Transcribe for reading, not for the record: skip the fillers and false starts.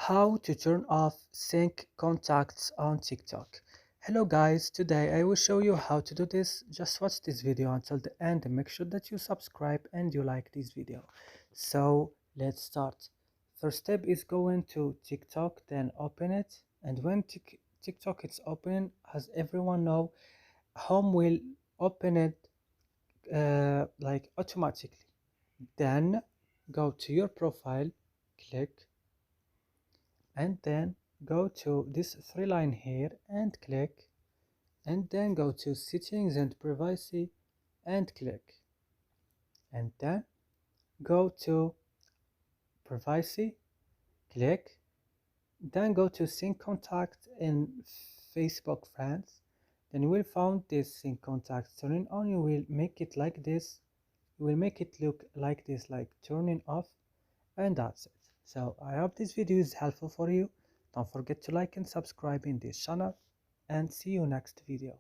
How to turn off sync contacts on TikTok. Hello guys, today I will show you how to do this. Just watch this video until the end and make sure that you subscribe and you like this video. So let's start. First step is going to TikTok, then open it, and when TikTok is open, as everyone know, home will open it like automatically. Then go to your profile, click, and then go to this three line here and click, and then go to settings and privacy and click, and then go to privacy, click, then go to sync contact in Facebook friends. Then you will find this sync contact turning on. You will make it like this, you will make it look like this, like turning off, and that's it. So I hope this video is helpful for you. Don't forget to like and subscribe in this channel, and see you next video.